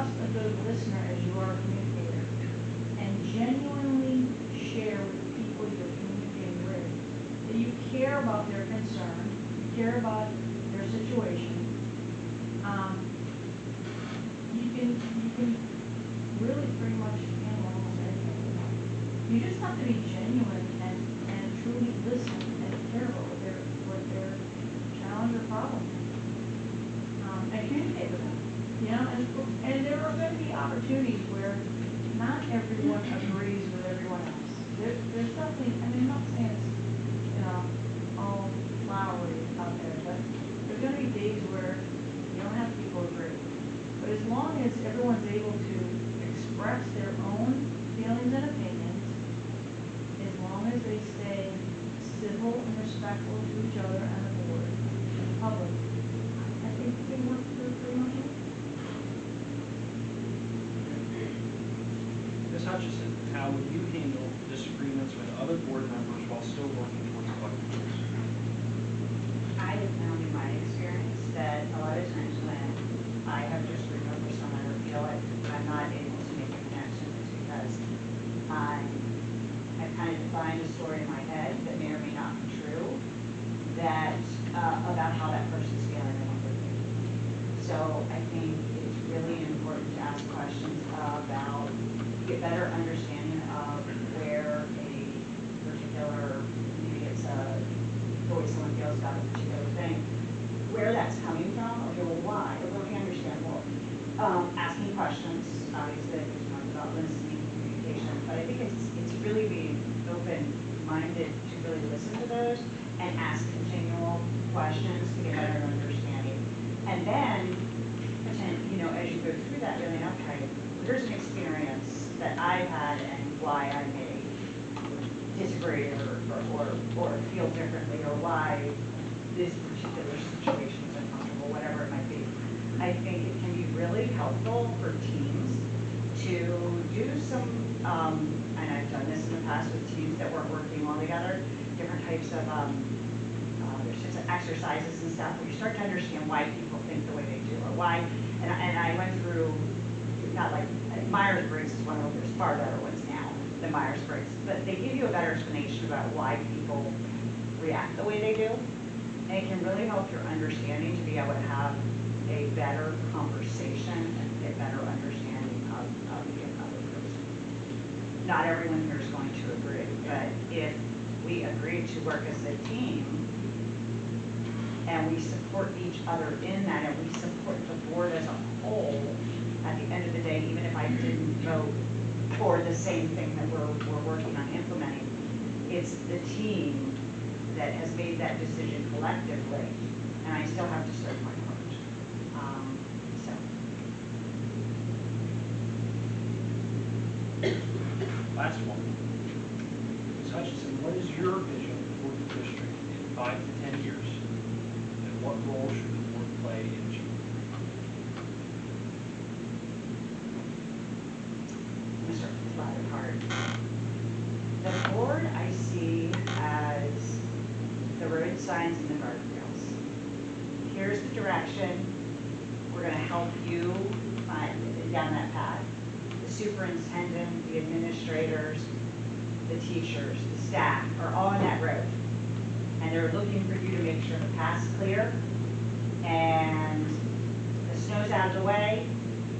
just a good listener as you are a communicator, and genuinely share with the people you're communicating with that you care about their concern, you care about their situation, you can really pretty much handle almost anything with them. You just have to be genuine and truly listen and care about what their challenge or problem is. And communicate with them. You know, and there are going to be opportunities where not everyone agrees with everyone else. There's definitely, I mean, I'm not saying it's, you know, all flowery out there, but there's going to be days where you don't have people agree. But as long as everyone's able to express their own feelings and opinions, as long as they stay civil and respectful to each other and the board and the public, I think we can work through pretty much anything. Ms. Hutchison, how would you handle disagreements with other board members while still working towards collective goals? I have found in my experience that a lot of times when I have just removed someone or feel like I'm not able to make a connection, it's because I've kind of defined a story in my head that may or may not be true, that about how that person's feeling and what they're thinking. So I think it's really important to ask questions about, get better understanding of where a particular, maybe it's the way someone feels about a particular thing, where that's coming from. Okay, well, why? Okay, understandable. Asking questions, obviously, we talked about listening, communication, but I think it's really being open-minded to really listen to those and ask continual questions to get better understanding. And then, you know, as you go through that, really, okay, here's an experience that I've had and why I may disagree or feel differently, or why this particular situation is uncomfortable, whatever it might be. I think it can be really helpful for teams to do some, and I've done this in the past with teams that weren't working well together, different types of, there's just exercises and stuff where you start to understand why people think the way they do, or why, and I went through, not like, Myers-Briggs is one of them, there's far better ones now than Myers-Briggs, but they give you a better explanation about why people react the way they do, and it can really help your understanding to be able to have a better conversation and a better understanding of the other person. Not everyone here is going to agree, but if we agree to work as a team and we support each other in that, and we support the board as a whole, at the end of the day, even if I didn't vote for the same thing that we're working on implementing, it's the team that has made that decision collectively, and I still have to serve my part. Last one. Ms. Hutchison, what is your vision for the district in 5 to 10 years? And what role should the board play in achieving it? Let me start with the latter part. The board I see as the road signs and the guardrails. Here's the direction. We're going to help you down that path. The superintendent, the administrators, the teachers, the staff are all on that road. And they're looking for you to make sure the path's clear and the snow's out of the way,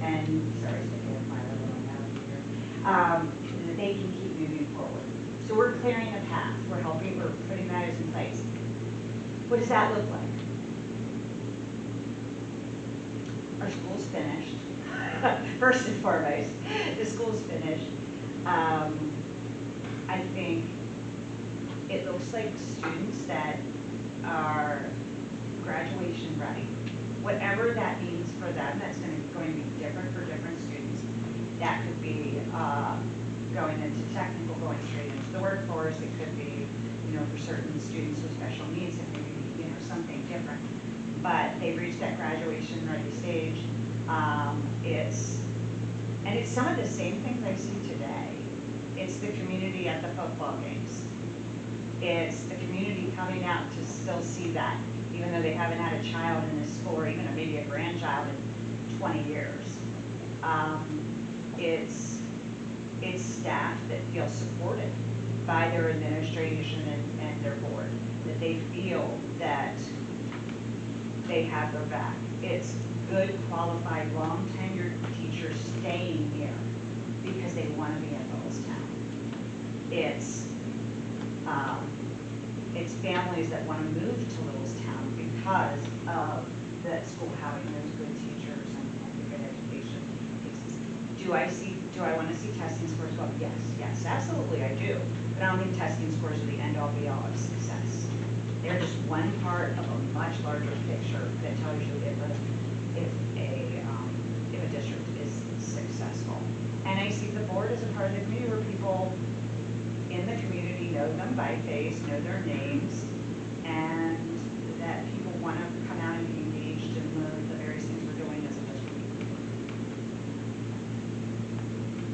and, sorry, sticking with my little analogy here, that they can keep moving forward. So we're clearing the path. We're helping, we're putting that in place. What does that look like? Our school's finished. First and foremost, the school's finished. I think it looks like students that are graduation ready. Whatever that means for them, that's going to be different for different students. That could be going into technical, going straight into the workforce. It could be, you know, for certain students with special needs, it may be, you know, something different. But they reach that graduation ready stage. It's some of the same things I see today. It's the community at the football games. It's the community coming out to still see that, even though they haven't had a child in this school, or even maybe a grandchild in 20 years. It's staff that feel supported by their administration and their board, that they feel that they have their back. It's good, qualified, long tenured teachers staying here because they want to be in Littlestown. It's families that want to move to Littlestown because of the school having those good teachers and the good education. Do I want to see testing scores go up? Yes, absolutely I do. But I don't think testing scores are the end all be all of success. They're just one part of a much larger picture that tells you if a district is successful. And I see the board as a part of the community where people in the community know them by face, know their names, and that people want to come out and be engaged in the various things we're doing as a district.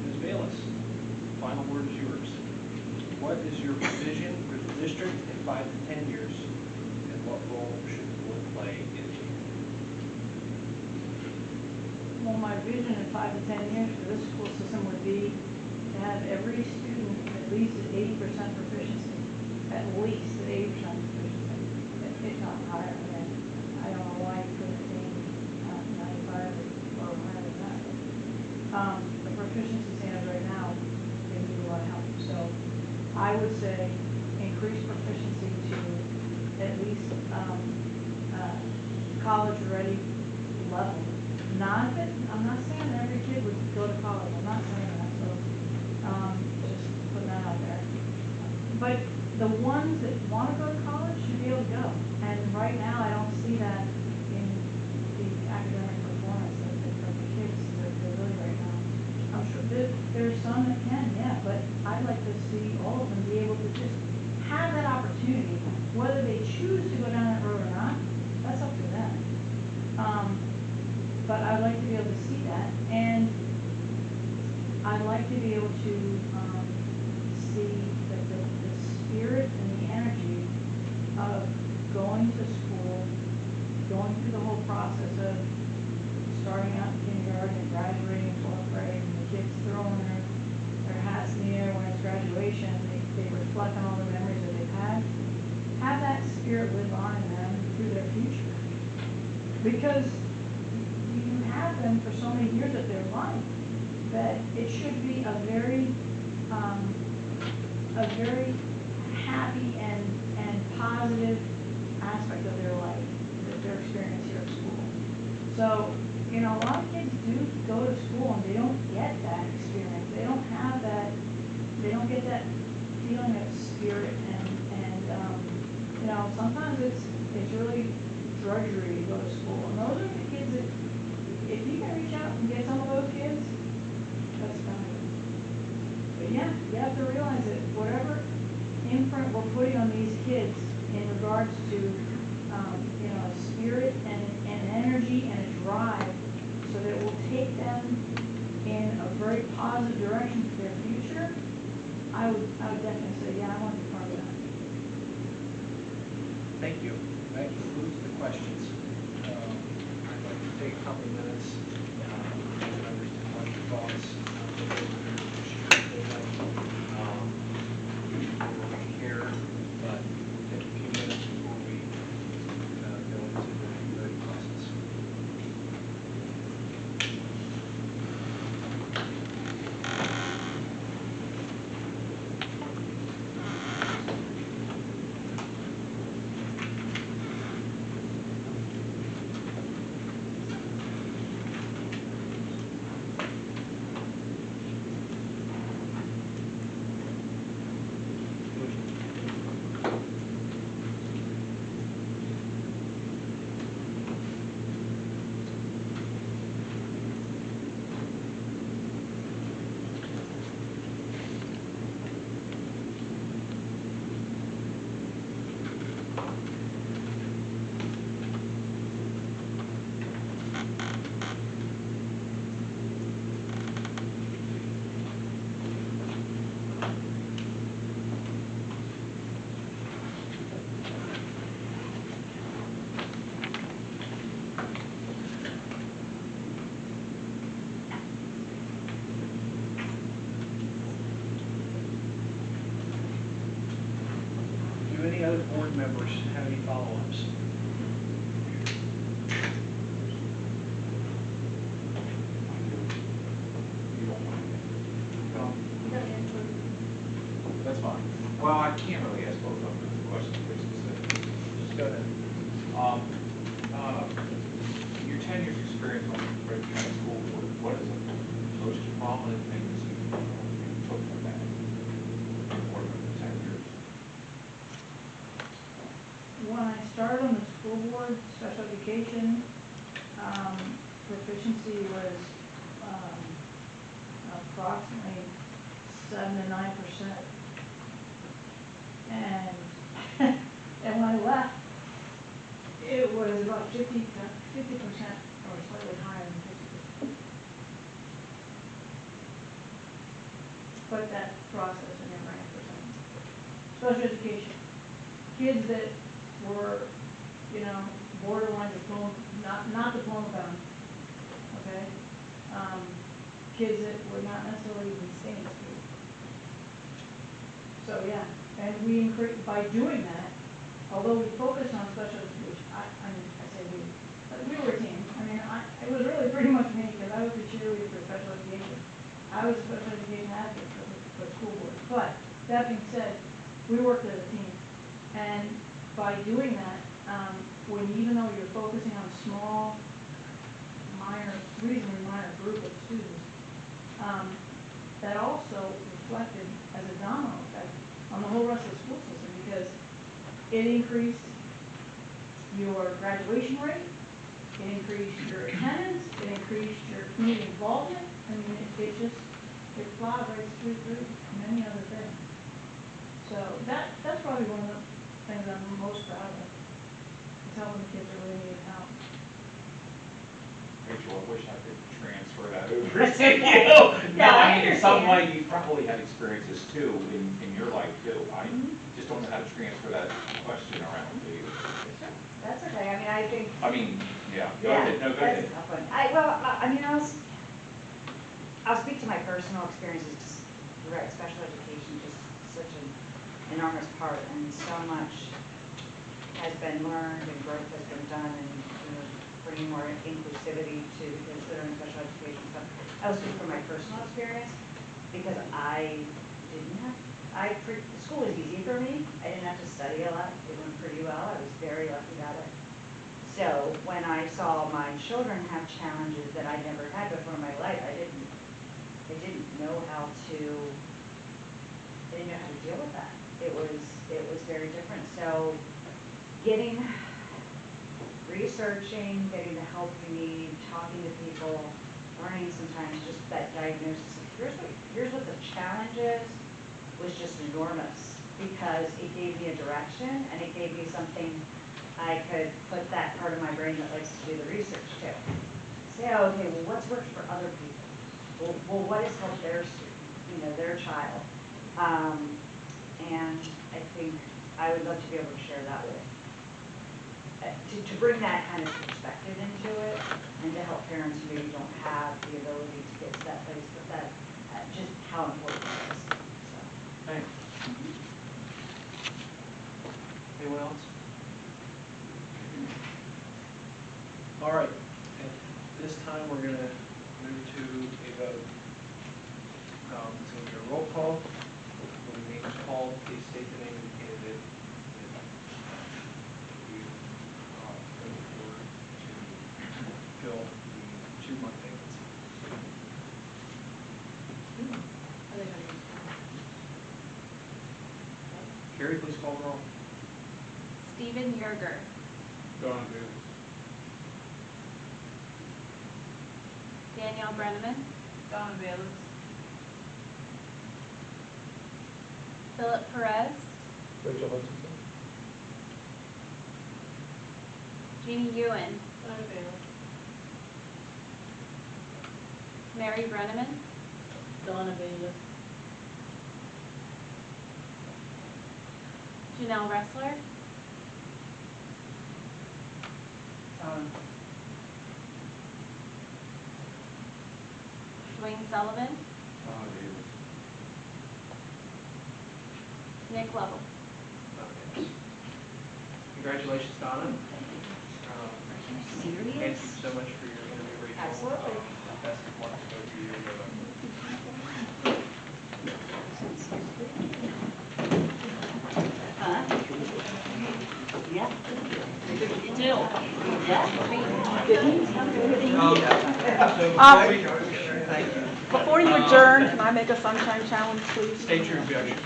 Ms. Bayless, final word is yours. What is your vision for the district in 5 to 10 years, and what role should the board play in achieving it? Well, my vision in 5 to 10 years for this school system would be to have every student at least at 80% proficiency, at least at 80% proficiency, if not higher. I don't know why you couldn't attain 95 or higher than that. The proficiency standards right now, they need a lot of help. So I would say increase proficiency to at least college-ready level. Not that, I'm not saying that every kid would go to college, I'm not saying that, so just putting that out there. But the ones that want to go to college should be able to go. And right now, I don't see that in the academic performance of the kids that they're doing right now. I'm sure there's some that can, yeah, but I'd like to see all of them be able to just have that opportunity. Whether they choose to go down that road or not, that's up to them. But I'd like to be able to see that, and I'd like to be able to see that the spirit and the energy of going to school, going through the whole process of starting out in kindergarten and graduating in 12th grade, and the kids throwing their hats in the air when it's graduation, they reflect on all the memories that they've had. Have that spirit live on in them through their future. Because you have them for so many years of their life that it should be a very happy and positive aspect of their life that they're experiencing here at school. So, a lot of kids do go to school and they don't get that experience. They don't have that, they don't get that feeling of spirit and sometimes it's really drudgery to go to school. And those are the kids that, if you can reach out and get some of those kids, that's fine. But yeah, you have to realize that whatever imprint we're putting on these kids in regards to, spirit and energy and a drive, so that it will take them in a very positive direction for their future, I would definitely say, yeah, I want to be part of that. Thank you. That concludes the questions. I'd like to take a couple of minutes to understand what your thoughts look over their issues they like here, but we'll take a few minutes before we go into the voting process. board members have any follow-ups? You don't want You gotta answer. to. That's fine. Well, I can't really ask both of them, but the question's pretty specific. Just go ahead. Um, your 10 years experience on the Frederick County School Board, what is the most prominent things you took from that? More than 10 years. When I started on the school board, special education, proficiency was, approximately 7 to 9%. And, and when I left, it was about 50% or slightly higher than 50%. But that process, I never ran for something. Special education, kids that were, you know, borderline diploma, not diploma bound, okay? Kids that were not necessarily even staying in school. So, yeah, and we increased, by doing that, although we focused on special education, I say we, but we were a team. I mean, it was really pretty much me, because I was the cheerleader for special education. I was a special education advocate for the school board. But, that being said, we worked as a team. And by doing that, even though you're focusing on a small, reasonably minor group of students, that also reflected as a domino effect on the whole rest of the school system, because it increased your graduation rate, it increased your attendance, it increased your community involvement. I mean, it plowed right through many other things. So that's probably one of the things I'm most proud of, is helping the kids that really needed help. Rachel, I wish I could transfer that over to you. No, I mean, in some way, you probably had experiences too in your life too. I just don't know how to transfer that question around to you. That's okay, I mean, I think. Yeah, go ahead, no, go That's ahead. a tough one. I mean, I'll speak to my personal experiences, just, right, special education, just such an enormous part, and so much has been learned and growth has been done, and, you know, bringing more inclusivity to the kids that are in special education stuff. I will speak from my personal experience, because I didn't have, school was easy for me. I didn't have to study a lot. It went pretty well. I was very lucky that way. So when I saw my children have challenges that I never had before in my life, I didn't know how to deal with that. It was very different. So researching, getting the help you need, talking to people, learning sometimes just that diagnosis of here's what the challenge is, was just enormous, because it gave me a direction and it gave me something I could put that part of my brain that likes to do the research to. Say, oh, okay, well, what's worked for other people? Well, what has helped their student, their child? And I think I would love to be able to share that with, to bring that kind of perspective into it, and to help parents who maybe don't have the ability to get to that place, but that just how important it is. So. Thanks. Anyone else? All right, at this time, we're going to move to a vote. It's going to be a roll call. When the name is called, please state the name of the candidate. You go forward to fill the 2-month vacancy. Carrie, please call the roll. Stephen Yerger. Don Davis. Danielle Brenneman. Donna Bayless. Philip Perez. Rachel Hutchinson. Jeannie Ewan. Donna Bayless. Mary Brenneman. Donna Bayless. Janelle Ressler. Dwayne Sullivan. Don Davis. Nick Lovell. Yes. Congratulations, Donna. Thank you so much for your interview, Rachel. Absolutely. Best of luck to both of you in November. Yeah. You do. Before you adjourn, can I make a sunshine challenge, please? State your objection.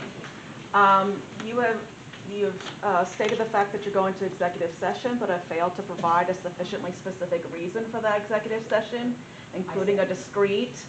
You have stated the fact that you're going to executive session, but have failed to provide a sufficiently specific reason for that executive session, including a discrete